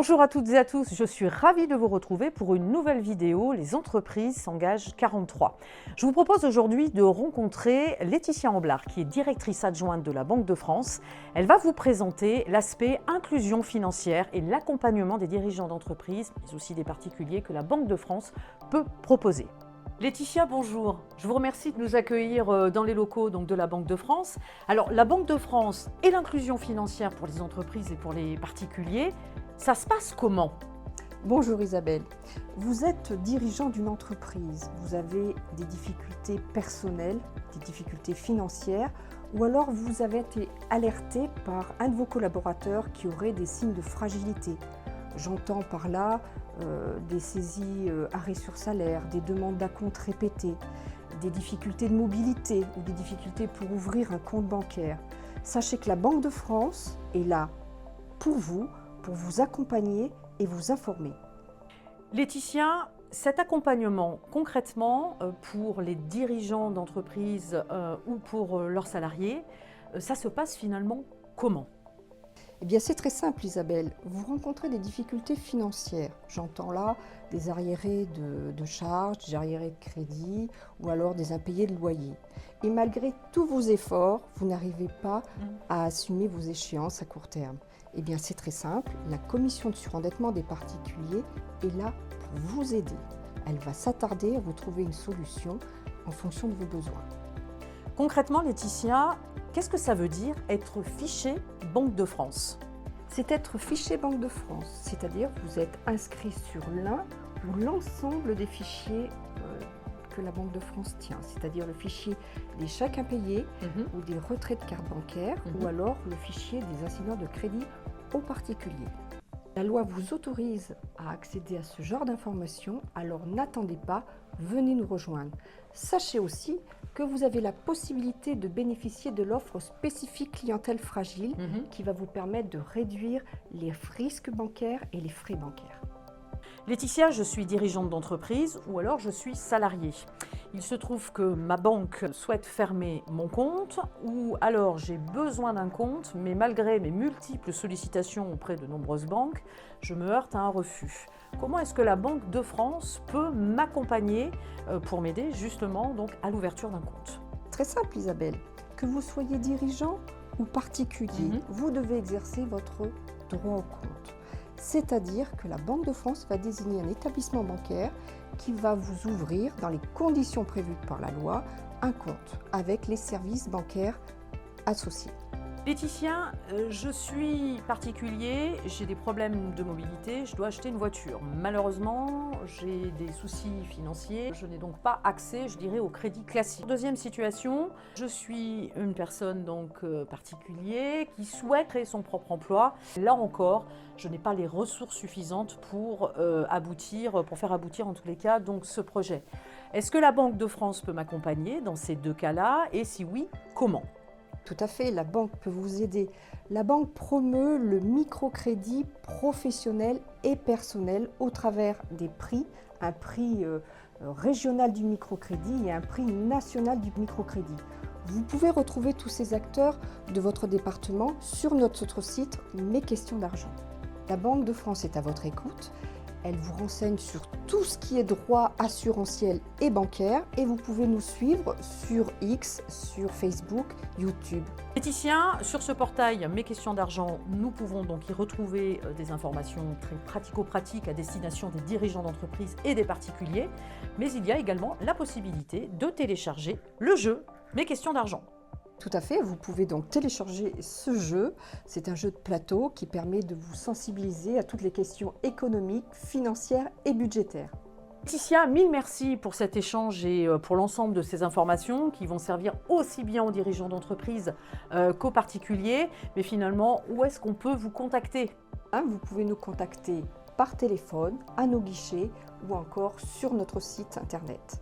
Bonjour à toutes et à tous, je suis ravie de vous retrouver pour une nouvelle vidéo, Les entreprises s'engagent 43. Je vous propose aujourd'hui de rencontrer Laetitia Amblard, qui est directrice adjointe de la Banque de France. Elle va vous présenter l'aspect inclusion financière et l'accompagnement des dirigeants d'entreprise, mais aussi des particuliers que la Banque de France peut proposer. Laetitia, bonjour. Je vous remercie de nous accueillir dans les locaux de la Banque de France. Alors, la Banque de France et l'inclusion financière pour les entreprises et pour les particuliers, ça se passe comment ? Bonjour Isabelle, vous êtes dirigeant d'une entreprise, vous avez des difficultés personnelles, des difficultés financières, ou alors vous avez été alerté par un de vos collaborateurs qui aurait des signes de fragilité. J'entends par là des saisies arrêt sur salaire, des demandes d'acompte répétées, des difficultés de mobilité ou des difficultés pour ouvrir un compte bancaire. Sachez que la Banque de France est là pour vous accompagner et vous informer. Laetitia, cet accompagnement concrètement pour les dirigeants d'entreprise ou pour leurs salariés, ça se passe finalement comment ? Eh bien, c'est très simple, Isabelle. Vous rencontrez des difficultés financières. J'entends là des arriérés de charges, des arriérés de crédit ou alors des impayés de loyer. Et malgré tous vos efforts, vous n'arrivez pas à assumer vos échéances à court terme. Eh bien, c'est très simple. La commission de surendettement des particuliers est là pour vous aider. Elle va s'attarder à vous trouver une solution en fonction de vos besoins. Concrètement, Laetitia, qu'est-ce que ça veut dire être fiché Banque de France ? C'est être fiché Banque de France, c'est-à-dire vous êtes inscrit sur l'un ou l'ensemble des fichiers que la Banque de France tient, c'est-à-dire le fichier des chèques impayés ou des retraits de cartes bancaires ou alors le fichier des incidents de crédit aux particuliers. La loi vous autorise à accéder à ce genre d'informations, alors n'attendez pas, venez nous rejoindre. Sachez aussi que vous avez la possibilité de bénéficier de l'offre spécifique clientèle fragile qui va vous permettre de réduire les risques bancaires et les frais bancaires. Laetitia, je suis dirigeante d'entreprise ou alors je suis salariée. Il se trouve que ma banque souhaite fermer mon compte ou alors j'ai besoin d'un compte, mais malgré mes multiples sollicitations auprès de nombreuses banques, je me heurte à un refus. Comment est-ce que la Banque de France peut m'accompagner pour m'aider justement à l'ouverture d'un compte ? Très simple Isabelle, que vous soyez dirigeant ou particulier, vous devez exercer votre droit au compte. C'est-à-dire que la Banque de France va désigner un établissement bancaire qui va vous ouvrir, dans les conditions prévues par la loi, un compte avec les services bancaires associés. Laetitia, je suis particulier, j'ai des problèmes de mobilité, je dois acheter une voiture. Malheureusement, j'ai des soucis financiers, je n'ai donc pas accès, je dirais, au crédit classique. Deuxième situation, je suis une personne particulier qui souhaite créer son propre emploi. Là encore, je n'ai pas les ressources suffisantes pour faire aboutir en tous les cas ce projet. Est-ce que la Banque de France peut m'accompagner dans ces deux cas-là et si oui, comment ? Tout à fait, la banque peut vous aider. La banque promeut le microcrédit professionnel et personnel au travers des prix, un prix régional du microcrédit et un prix national du microcrédit. Vous pouvez retrouver tous ces acteurs de votre département sur notre site Mes questions d'argent. La Banque de France est à votre écoute. Elle vous renseigne sur tout ce qui est droit assurantiel et bancaire et vous pouvez nous suivre sur X, sur Facebook, YouTube. Laetitia, sur ce portail Mes questions d'argent, nous pouvons y retrouver des informations très pratico-pratiques à destination des dirigeants d'entreprise et des particuliers, mais il y a également la possibilité de télécharger le jeu Mes questions d'argent. Tout à fait, vous pouvez donc télécharger ce jeu. C'est un jeu de plateau qui permet de vous sensibiliser à toutes les questions économiques, financières et budgétaires. Laetitia, mille merci pour cet échange et pour l'ensemble de ces informations qui vont servir aussi bien aux dirigeants d'entreprise qu'aux particuliers. Mais finalement, où est-ce qu'on peut vous contacter ? Vous pouvez nous contacter par téléphone, à nos guichets ou encore sur notre site internet.